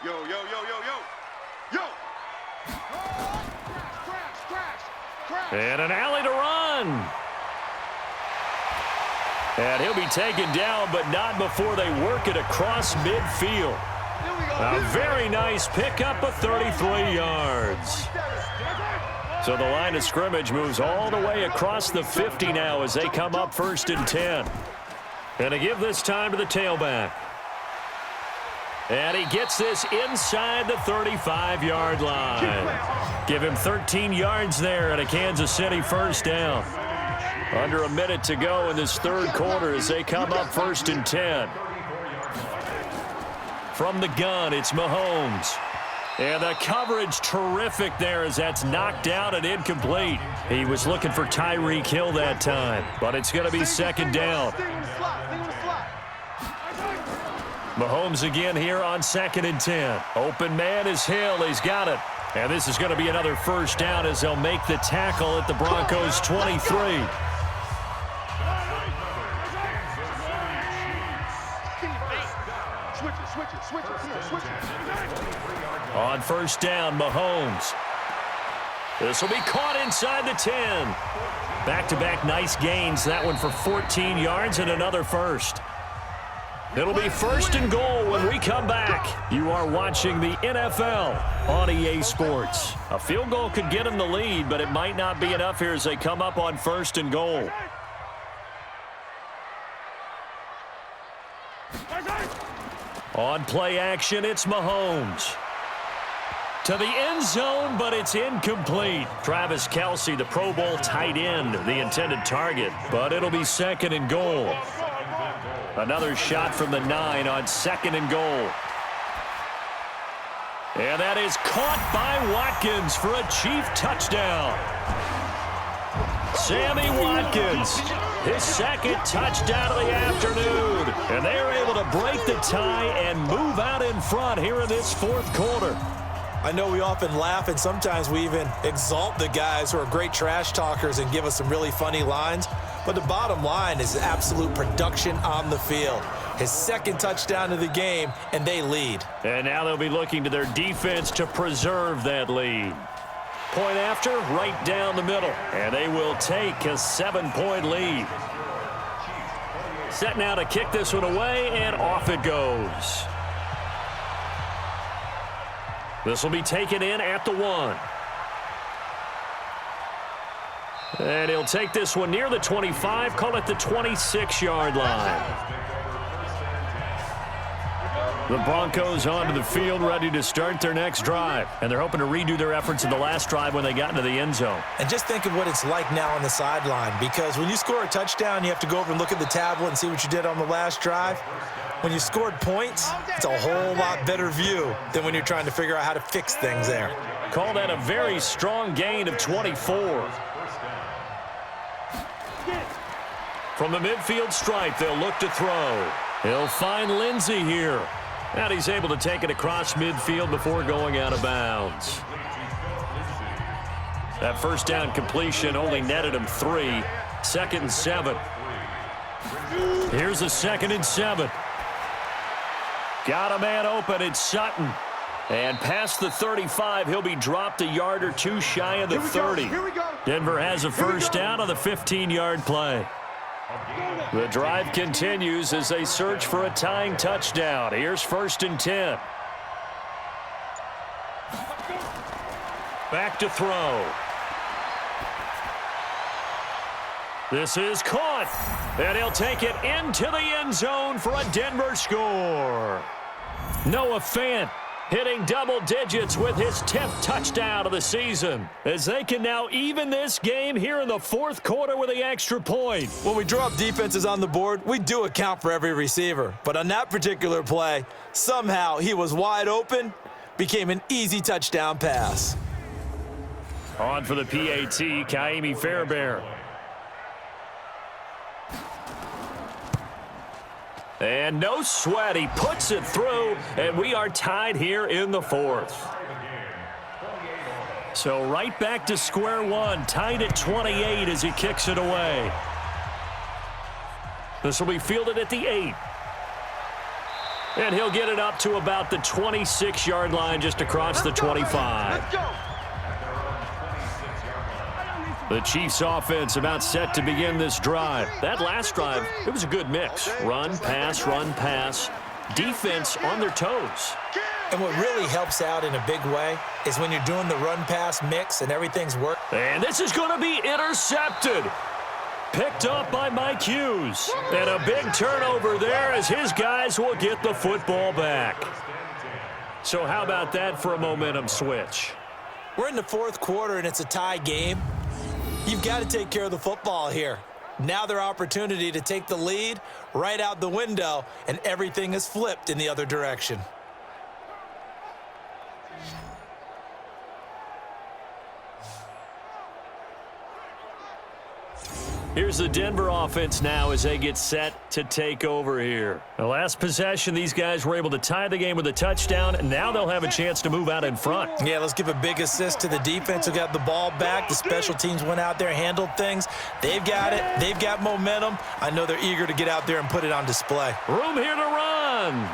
Yo, yo, yo, yo, yo. Yo. Crash. And an alley to run. And he'll be taken down, but not before they work it across midfield. A very nice pickup of 33 yards. So the line of scrimmage moves all the way across the 50 now as they come up 1st and 10. And to give this time to the tailback. And he gets this inside the 35-yard line. Give him 13 yards there and a Kansas City 1st down. Under a minute to go in this 3rd quarter as they come up 1st and 10. From the gun, it's Mahomes. And the coverage terrific there as that's knocked out and incomplete. He was looking for Tyreek Hill that time, but it's going to be 2nd down. Mahomes again here on 2nd and 10. Open man is Hill. He's got it. And this is going to be another 1st down as they'll make the tackle at the Broncos 23. On 1st down, Mahomes. This will be caught inside the 10. Back-to-back nice gains. That one for 14 yards and another 1st. It'll be 1st and goal when we come back. You are watching the NFL on EA Sports. A field goal could get them the lead, but it might not be enough here as they come up on 1st and goal. On play action, it's Mahomes. To the end zone, but it's incomplete. Travis Kelce, the Pro Bowl tight end, the intended target, but it'll be 2nd and goal. Another shot from the 9 on 2nd and goal. And that is caught by Watkins for a Chief touchdown. Sammy Watkins, his 2nd touchdown of the afternoon. And they are able to break the tie and move out in front here in this 4th quarter. I know we often laugh and sometimes we even exalt the guys who are great trash talkers and give us some really funny lines. But the bottom line is absolute production on the field. His 2nd touchdown of the game, and they lead. And now they'll be looking to their defense to preserve that lead. Point after, right down the middle. And they will take a 7-point lead. Set now to kick this one away, and off it goes. This will be taken in at the 1. And he'll take this one near the 25, call it the 26-yard line. The Broncos onto the field, ready to start their next drive. And they're hoping to redo their efforts in the last drive when they got into the end zone. And just think of what it's like now on the sideline, because when you score a touchdown, you have to go over and look at the tablet and see what you did on the last drive. When you scored points, it's a whole lot better view than when you're trying to figure out how to fix things there. Call that a very strong gain of 24. From the midfield stripe, they'll look to throw. He'll find Lindsey here. And he's able to take it across midfield before going out of bounds. That 1st down completion only netted him 3. 2nd and 7. Here's a 2nd and 7. Got a man open. It's Sutton. And past the 35, he'll be dropped a yard or 2 shy of the 30. Denver has a 1st down on the 15-yard play. The drive continues as they search for a tying touchdown. Here's 1st and 10. Back to throw. This is caught. And he'll take it into the end zone for a Denver score. Noah Fant hitting double digits with his 10th touchdown of the season, as they can now even this game here in the 4th quarter with the extra point. When we draw up defenses on the board, we do account for every receiver. But on that particular play, somehow he was wide open, became an easy touchdown pass. On for the PAT, Kaimi Fairbairn. And no sweat. He puts it through, and we are tied here in the fourth. So right back to square one, tied at 28 as he kicks it away. This will be fielded at the 8. And he'll get it up to about the 26-yard line just across the 25. The Chiefs offense about set to begin this drive. That last drive, it was a good mix. Run, pass, defense on their toes. And what really helps out in a big way is when you're doing the run-pass mix and everything's working. And this is going to be intercepted. Picked up by Mike Hughes. And a big turnover there as his guys will get the football back. So how about that for a momentum switch? We're in the fourth quarter and it's a tie game. You've got to take care of the football here. Now their opportunity to take the lead right out the window, and everything is flipped in the other direction. Here's the Denver offense now as they get set to take over here. The last possession, these guys were able to tie the game with a touchdown, and now they'll have a chance to move out in front. Yeah, let's give a big assist to the defense who got the ball back. The special teams went out there, handled things. They've got it. They've got momentum. I know they're eager to get out there and put it on display. Room here to run.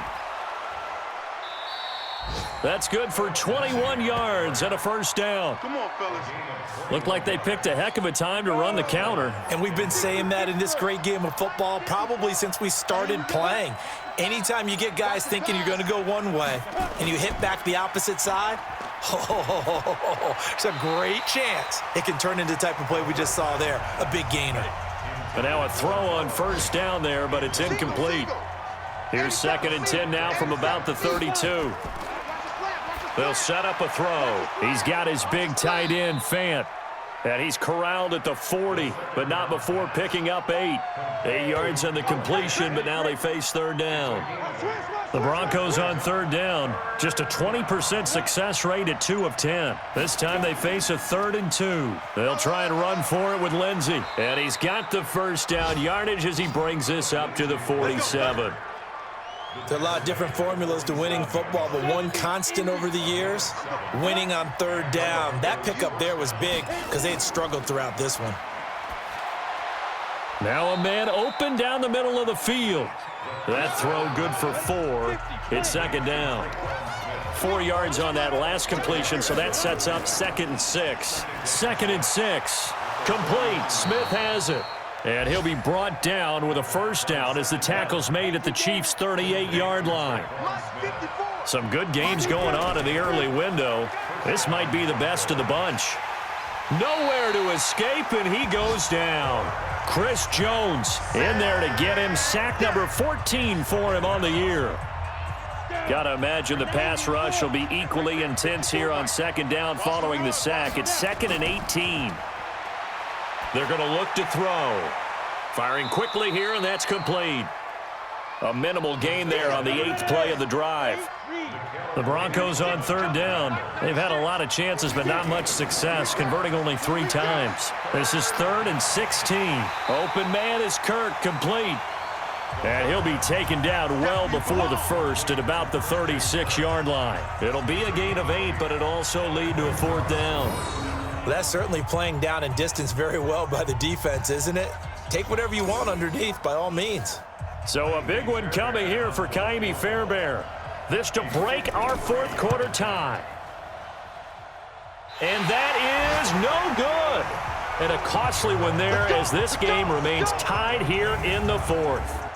That's good for 21 yards and a first down. Come on, fellas. Looked like they picked a heck of a time to run the counter. And we've been saying that in this great game of football probably since we started playing. Anytime you get guys thinking you're going to go one way and you hit back the opposite side, it's a great chance it can turn into the type of play we just saw there, a big gainer. But now a throw on first down there, but it's incomplete. Here's 2nd and 10 now from about the 32. They'll set up a throw. He's got his big tight end, Fant. And he's corralled at the 40, but not before picking up 8. 8 yards on the completion, but now they face third down. The Broncos on third down. Just a 20% success rate at 2 of 10. This time they face a 3rd and 2. They'll try and run for it with Lindsey. And he's got the first down yardage as he brings this up to the 47. There are a lot of different formulas to winning football, but one constant over the years, winning on third down. That pickup there was big because they had struggled throughout this one. Now a man open down the middle of the field. That throw good for 4. It's 2nd down. 4 yards on that last completion, so that sets up 2nd and 6. 2nd and 6. Complete. Smith has it. And he'll be brought down with a first down as the tackle's made at the Chiefs' 38-yard line. Some good games going on in the early window. This might be the best of the bunch. Nowhere to escape, and he goes down. Chris Jones in there to get him. Sack number 14 for him on the year. Got to imagine the pass rush will be equally intense here on 2nd down following the sack. It's 2nd and 18. They're going to look to throw. Firing quickly here, and that's complete. A minimal gain there on the 8th play of the drive. The Broncos on third down. They've had a lot of chances, but not much success, converting only 3 times. This is 3rd and 16. Open man is Kirk, complete. And he'll be taken down well before the first at about the 36-yard line. It'll be a gain of 8, but it'll also lead to a 4th down. Well, that's certainly playing down and distance very well by the defense, isn't it? Take whatever you want underneath, by all means. So a big one coming here for Kaimi Fairbairn. This to break our fourth quarter tie. And that is no good. And a costly one there as this game remains tied here in the fourth.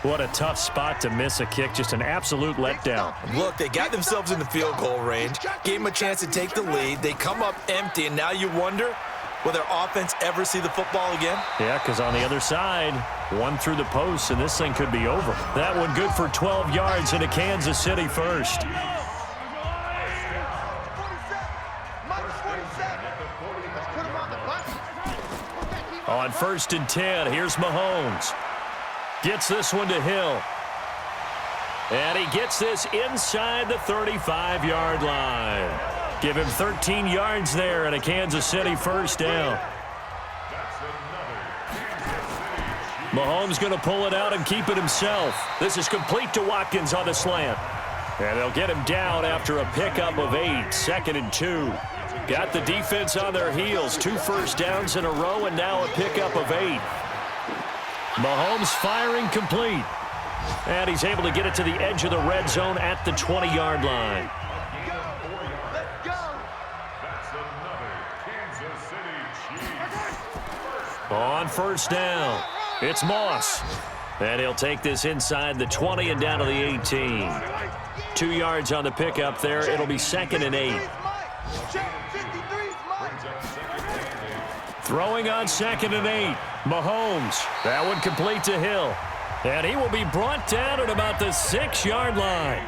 What a tough spot to miss a kick. Just an absolute letdown. Look, they got themselves in the field goal range, gave them a chance to take the lead. They come up empty, and now you wonder, will their offense ever see the football again? Yeah, because on the other side, one through the post, and this thing could be over. That one good for 12 yards into Kansas City first. On 1st and 10, here's Mahomes. Gets this one to Hill. And he gets this inside the 35-yard line. Give him 13 yards there and a Kansas City first down. Mahomes going to pull it out and keep it himself. This is complete to Watkins on the slant. And they'll get him down after a pickup of 8, 2nd and 2. Got the defense on their heels. 2 first downs in a row and now a pickup of 8. Mahomes firing complete. And he's able to get it to the edge of the red zone at the 20-yard line. On first down, it's Moss. And he'll take this inside the 20 and down to the 18. 2 yards on the pickup there. It'll be 2nd and 8. Throwing on 2nd and 8. Mahomes. That one complete to Hill. And he will be brought down at about the 6-yard line.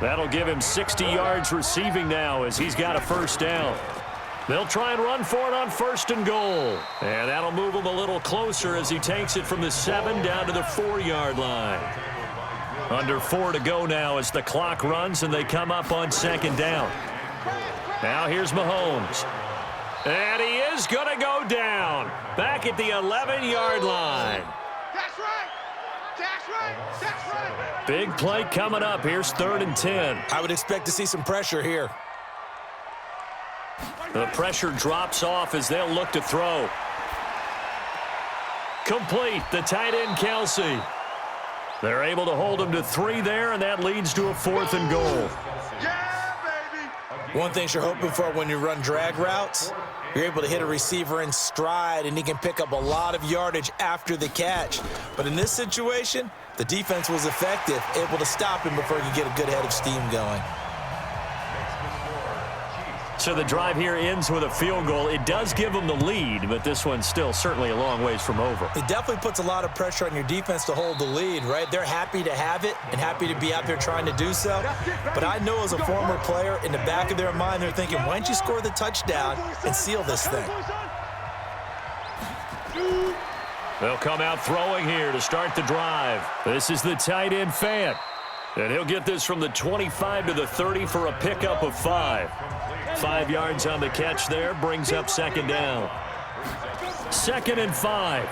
That'll give him 60 yards receiving now as he's got a first down. They'll try and run for it on 1st and goal. And that'll move him a little closer as he takes it from the 7 down to the 4-yard line. Under 4 to go now as the clock runs and they come up on 2nd down. Now here's Mahomes. And he is going to go down back at the 11-yard line. That's right. That's right. That's right. Big play coming up. Here's 3rd and 10. I would expect to see some pressure here. The pressure drops off as they'll look to throw. Complete. The tight end, Kelsey. They're able to hold him to 3 there, and that leads to a 4th and goal. Yeah, baby. One thing you're hoping for when you run drag routes, you're able to hit a receiver in stride, and he can pick up a lot of yardage after the catch. But in this situation, the defense was effective, able to stop him before he could get a good head of steam going. So the drive here ends with a field goal. It does give them the lead, but this one's still certainly a long ways from over. It definitely puts a lot of pressure on your defense to hold the lead, right? They're happy to have it and happy to be out there trying to do so. But I know as a former player, in the back of their mind, they're thinking, why don't you score the touchdown and seal this thing? They'll come out throwing here to start the drive. This is the tight end, Fant. And he'll get this from the 25 to the 30 for a pickup of 5. 5 yards on the catch there, brings up 2nd down. 2nd and 5.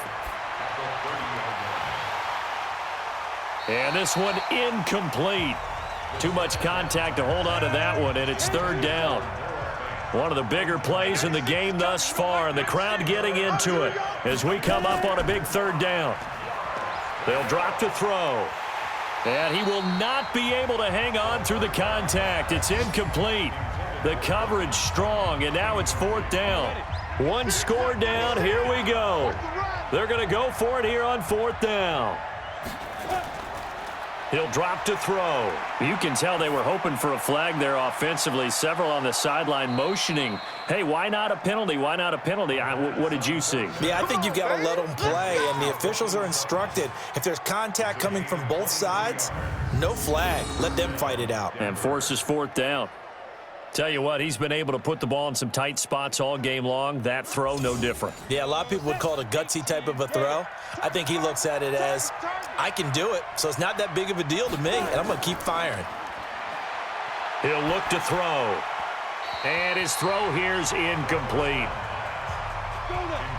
And this one incomplete. Too much contact to hold on to that one, and it's 3rd down. One of the bigger plays in the game thus far, and the crowd getting into it as we come up on a big 3rd down. They'll drop to throw. And he will not be able to hang on through the contact. It's incomplete. The coverage strong, and now it's 4th down. 1 score down. Here we go. They're going to go for it here on 4th down. He'll drop to throw. You can tell they were hoping for a flag there offensively. Several on the sideline motioning, hey, why not a penalty? Why not a penalty? What did you see? Yeah, I think you've got to let them play, and the officials are instructed. If there's contact coming from both sides, no flag. Let them fight it out. And forces 4th down. Tell you what, he's been able to put the ball in some tight spots all game long. That throw, no different. Yeah, a lot of people would call it a gutsy type of a throw. I think he looks at it as, I can do it, so it's not that big of a deal to me, and I'm going to keep firing. He'll look to throw. And his throw here's incomplete.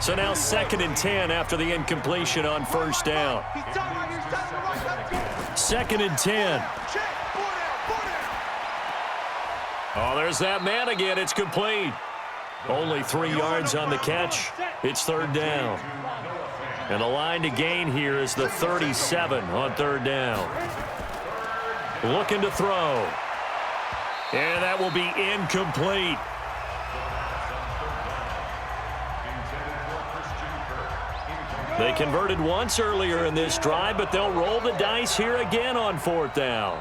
So now 2nd and 10 after the incompletion on 1st down. 2nd and 10. Oh, there's that man again. It's complete. Only 3 yards on the catch. It's 3rd down. And the line to gain here is the 37 on 3rd down. Looking to throw. And that will be incomplete. They converted once earlier in this drive, but they'll roll the dice here again on 4th down.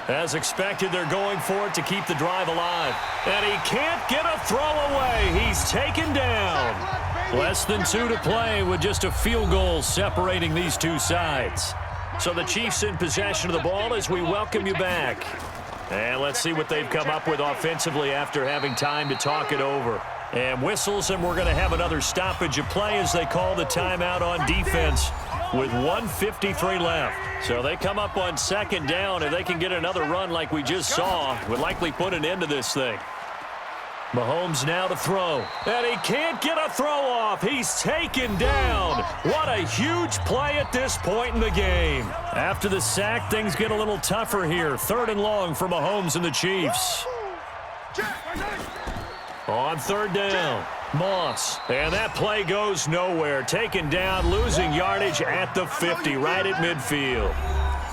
As expected, they're going for it to keep the drive alive. And he can't get a throw away. He's taken down. Less than 2 to play with just a field goal separating these two sides. So the Chiefs in possession of the ball as we welcome you back. And let's see what they've come up with offensively after having time to talk it over. And whistles, and we're going to have another stoppage of play as they call the timeout on defense with 1:53 left. So they come up on 2nd down. If they can get another run like we just saw, would likely put an end to this thing. Mahomes now to throw. And he can't get a throw off. He's taken down. What a huge play at this point in the game. After the sack, things get a little tougher here. 3rd and long for Mahomes and the Chiefs. On 3rd down, Moss. And that play goes nowhere. Taken down, losing yardage at the 50, right at midfield.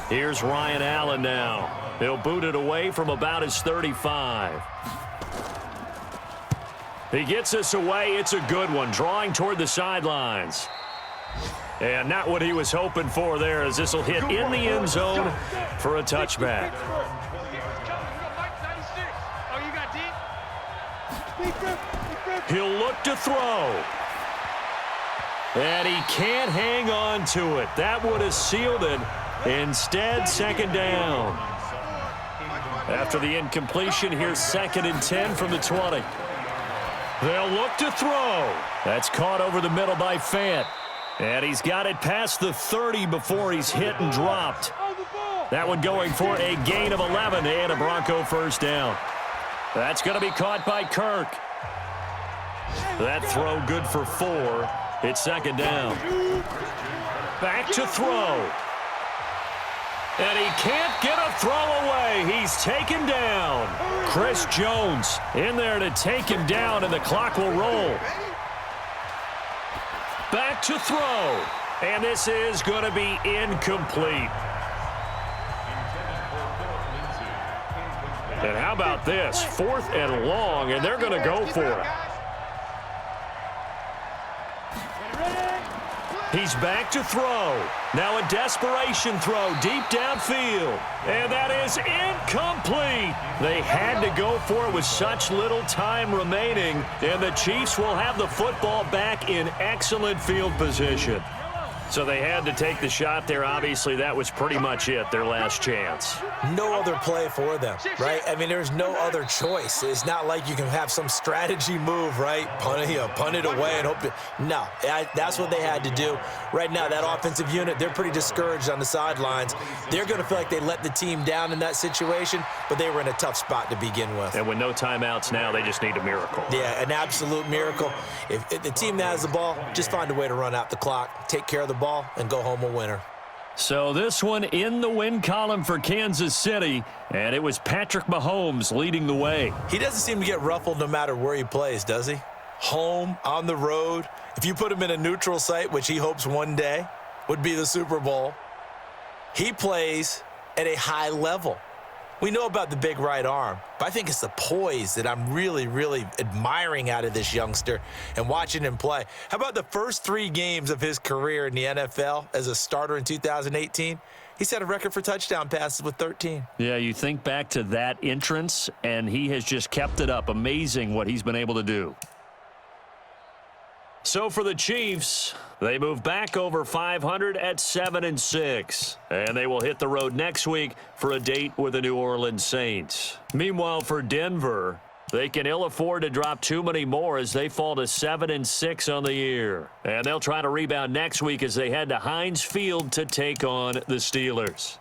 Here's Ryan Allen now. He'll boot it away from about his 35. He gets this away. It's a good one, drawing toward the sidelines. And not what he was hoping for there, as this will hit in the end zone for a touchback. He'll look to throw. And he can't hang on to it. That would have sealed it. Instead, 2nd down. After the incompletion, here's 2nd and 10 from the 20. They'll look to throw. That's caught over the middle by Fant. And he's got it past the 30 before he's hit and dropped. That one going for a gain of 11 and a Bronco 1st down. That's going to be caught by Kirk. That throw good for 4. It's 2nd down. Back to throw. And he can't get a throw away. He's taken down. Chris Jones in there to take him down, and the clock will roll. Back to throw. And this is going to be incomplete. And how about this? 4th and long, and they're going to go for it. He's back to throw. Now a desperation throw deep downfield. And that is incomplete. They had to go for it with such little time remaining. And the Chiefs will have the football back in excellent field position. So they had to take the shot there. Obviously, that was pretty much it, their last chance. No other play for them, right? I mean, there's no other choice. It's not like you can have some strategy move, right? Punt it away and hope it. No, that's what they had to do. Right now, that offensive unit, they're pretty discouraged on the sidelines. They're going to feel like they let the team down in that situation, but they were in a tough spot to begin with. And with no timeouts now, they just need a miracle. Yeah, an absolute miracle. If the team that has the ball, just find a way to run out the clock, take care of the ball, and go home a winner. So this one in the win column for Kansas City, and it was Patrick Mahomes leading the way. He doesn't seem to get ruffled no matter where he plays, does he? Home, on the road. If you put him in a neutral site, which he hopes one day would be the Super Bowl, he plays at a high level. We know about the big right arm, but I think it's the poise that I'm really, really admiring out of this youngster and watching him play. How about the first 3 games of his career in the NFL as a starter in 2018? He set a record for touchdown passes with 13. Yeah, you think back to that entrance, and he has just kept it up. Amazing what he's been able to do. So for the Chiefs, they move back over 500 at 7-6. And they will hit the road next week for a date with the New Orleans Saints. Meanwhile, for Denver, they can ill afford to drop too many more as they fall to 7-6 on the year. And they'll try to rebound next week as they head to Heinz Field to take on the Steelers.